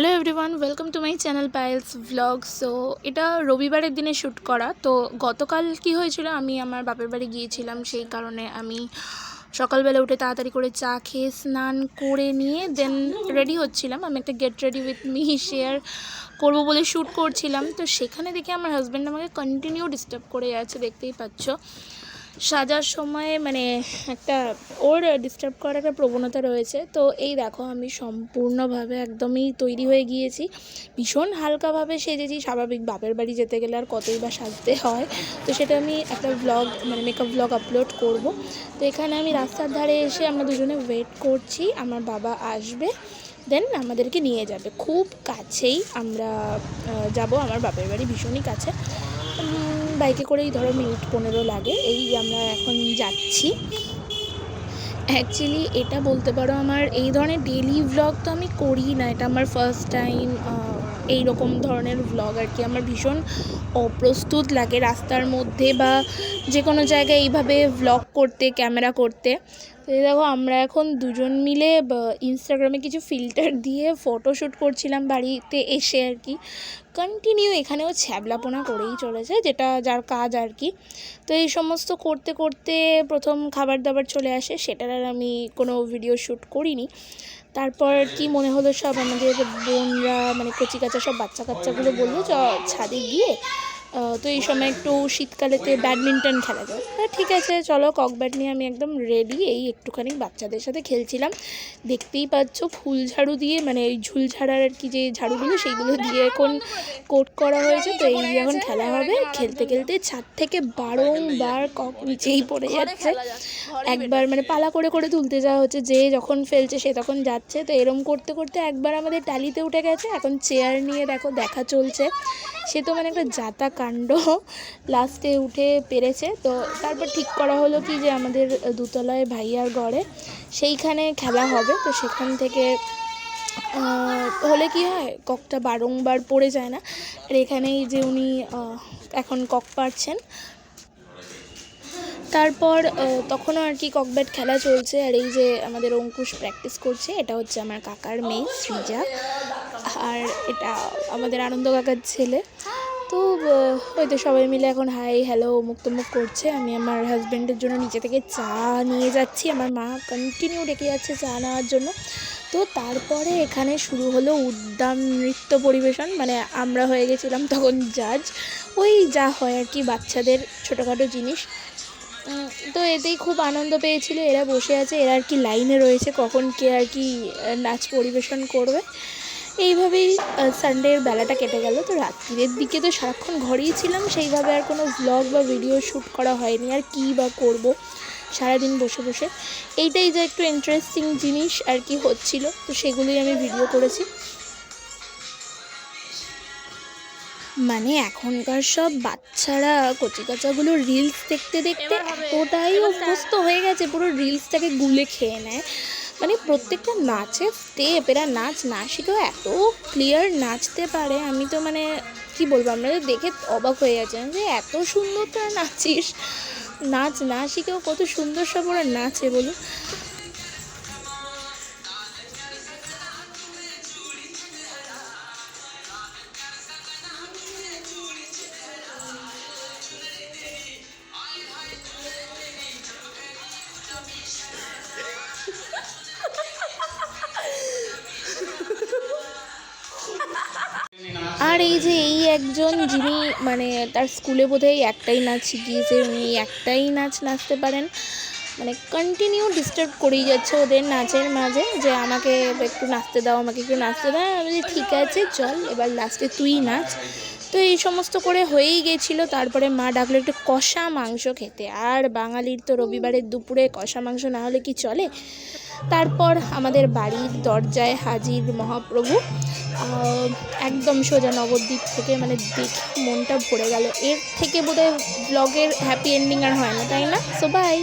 Hello everyone, welcome to my channel Payel's vlog. So এটা রবিবারের দিনে শ্যুট করা। তো গতকাল কি হয়েছিল, আমি আমার বাপের বাড়ি গিয়েছিলাম, সেই কারণে আমি সকালবেলা উঠে তাড়াতাড়ি করে চা খেয়ে স্নান করে নিয়ে দেন রেডি হচ্ছিলাম। আমি একটা get ready with me share করবো বলে শ্যুট করছিলাম। তো সেখানে দেখে আমার হাজব্যান্ড আমাকে কন্টিনিউ ডিস্টার্ব করে যাচ্ছে, দেখতেই পাচ্ছ। সাজার সময় মানে একটা ওর ডিস্টার্ব করার একটা প্রবণতা রয়েছে। তো এই দেখো, আমি সম্পূর্ণভাবে একদমই তৈরি হয়ে গিয়েছি, ভীষণ হালকাভাবে সেজেছি। স্বাভাবিক বাপের বাড়ি যেতে গেলে আর কতই বা সাজতে হয়, তো সেটা আমি একটা ব্লগ মানে মেকআপ ব্লগ আপলোড করব। তো এখানে আমি রাস্তার ধারে এসে আমরা দুজনে ওয়েট করছি, আমার বাবা আসবে, দেন আমাদেরকে নিয়ে যাবে। খুব কাছেই আমরা যাব, আমার বাপের বাড়ি ভীষণই কাছে, বাইকে করেই ধরো মিনিট 15 লাগে। এই আমরা এখন যাচ্ছি। অ্যাকচুয়ালি এটা বলতে পারো আমার এই ধরনের ডেলি ভ্লগ তো আমি করি না, এটা আমার ফার্স্ট টাইম এই রকম ধরনের ভ্লগ আর কি। আমার ভীষণ অপ্রস্তুত লাগে রাস্তার মধ্যে বা যে কোনো জায়গায় এইভাবে ভ্লগ করতে, ক্যামেরা করতে। তো দেখো, আমরা এখন দুজন মিলে ইনস্টাগ্রামে কিছু ফিল্টার দিয়ে ফটোশ্যুট করছিলাম বাড়িতে এসে আর কি। কন্টিনিউ এখানেও ছ্যাবলাপোনা করেই চলেছে, যেটা যার কাজ আর কি। তো এই সমস্ত করতে করতে প্রথম খাবার দাবার চলে আসে, সেটার আর আমি কোনো ভিডিও শ্যুট করিনি। তারপর কি মনে হলো, সব আমাদের বোনরা মানে কচি কাচা সব বাচ্চা কাচ্চাগুলো বললো ছাদে গিয়ে তো এই সময় একটু শীতকালেতে ব্যাডমিন্টন খেলা যায়। হ্যাঁ ঠিক আছে, চলো। ককব্যাট নিয়ে আমি একদম রেডি, এই একটুখানি বাচ্চাদের সাথে খেলছিলাম। দেখতেই পাচ্ছ ফুল ঝাড়ু দিয়ে, মানে ওই ঝুল ঝাড়ার আর কি যে ঝাড়ুগুলো, সেইগুলো দিয়ে এখন কোট করা হয়েছে। তো এই দিয়ে এখন খেলা হবে। খেলতে খেলতে ছাদ থেকে বারংবার কক নিচেই পড়ে যাচ্ছে। একবার মানে পালা করে করে তুলতে যাওয়া হচ্ছে, যে যখন ফেলছে সে তখন যাচ্ছে। তো এরম করতে করতে একবার আমাদের টালিতে উঠে গেছে, এখন চেয়ার নিয়ে দেখা চলছে। সে তো মানে একটা যাতা কাণ্ড, লাস্টে উঠে পেরেছে। তো তারপর ঠিক করা হলো কি যে আমাদের দুতলায় ভাইয়ার ঘরে সেইখানে খেলা হবে। তো সেখান থেকে হলে কি হয়, ককটা বারংবার পড়ে যায় না। আর এখানেই যে উনি এখন কক পারছেন, তারপর তখনও আর কি ককব্যাট খেলা চলছে। আর এই যে আমাদের অঙ্কুশ প্র্যাকটিস করছে, এটা হচ্ছে আমার কাকার মেয়ে সৃজা, আর এটা আমাদের আনন্দ কাকার ছেলে। তো হয়তো সবাই মিলে এখন হাই হ্যালো মুখ তমুখ করছে। আমি আমার হাজব্যান্ডের জন্য নিচে থেকে চা নিয়ে যাচ্ছি, আমার মা কন্টিনিউ ডেকে যাচ্ছে চা নেওয়ার জন্য। তো তারপরে এখানে শুরু হলো উদ্যান নৃত্য পরিবেশন, মানে আমরা হয়ে গেছিলাম তখন জাজ। ওই যা হয় আর কি, বাচ্চাদের ছোটোখাটো জিনিস। তো এতেই খুব আনন্দ পেয়েছিল। এরা বসে আছে, এরা আর কি লাইনে রয়েছে কখন কে আর কি নাচ পরিবেশন করবে। এইভাবেই সানডের বেলাটা কেটে গেল। তো রাত্রির দিকে তো সারাক্ষণ ঘরেই ছিলাম, সেইভাবে আর কোনো ভ্লগ বা ভিডিও শ্যুট করা হয়নি। আর কী বা করবো সারাদিন বসে বসে, এইটাই যে একটু ইন্টারেস্টিং জিনিস আর কি হচ্ছিল, তো সেগুলোই আমি ভিডিও করেছি। মানে এখনকার সব বাচ্চারা কচি কাচাগুলো রিলস দেখতে দেখতে এতটাই অভ্যস্ত হয়ে গেছে, পুরো রিলসটাকে গুলে খেয়ে নেয়। মানে প্রত্যেকটা নাচের স্টেপ এরা নাচ না শিখেও এত ক্লিয়ার নাচতে পারে। আমি তো মানে কি বলবো, আপনাদের দেখে অবাক হয়ে যাচ্ছেন যে এত সুন্দর তোরা নাচিস, নাচ না শিখেও কত সুন্দর সব ওরা নাচে বলুন। আর এই যে এই একজন যিনি মানে তার স্কুলে বোধহয় একটাই নাচ শিখিয়েছে, উনি একটাই নাচ নাচতে পারেন, মানে কন্টিনিউ ডিস্টার্ব করেই যাচ্ছে ওদের নাচের মাঝে, যে আমাকে একটু নাচতে দাও, আমাকে একটু নাচতে দাও। আমি বলি ঠিক আছে চল, এবার লাস্টে তুই নাচ। তো এই সমস্ত করে হয়েই গেছিলো। তারপরে মা ডাকলো একটু কষা মাংস খেতে, আর বাঙালির তো রবিবারের দুপুরে কষা মাংস না হলে কি চলে। তারপর আমাদের বাড়ির দরজায় হাজির মহাপ্রভু, একদম সোজা নবদ্বীপ থেকে, মানে দেখে মনটা ভরে গেল। এর থেকে বোধহয় ব্লগের হ্যাপি এন্ডিং আর হয় না, তাই না? So by.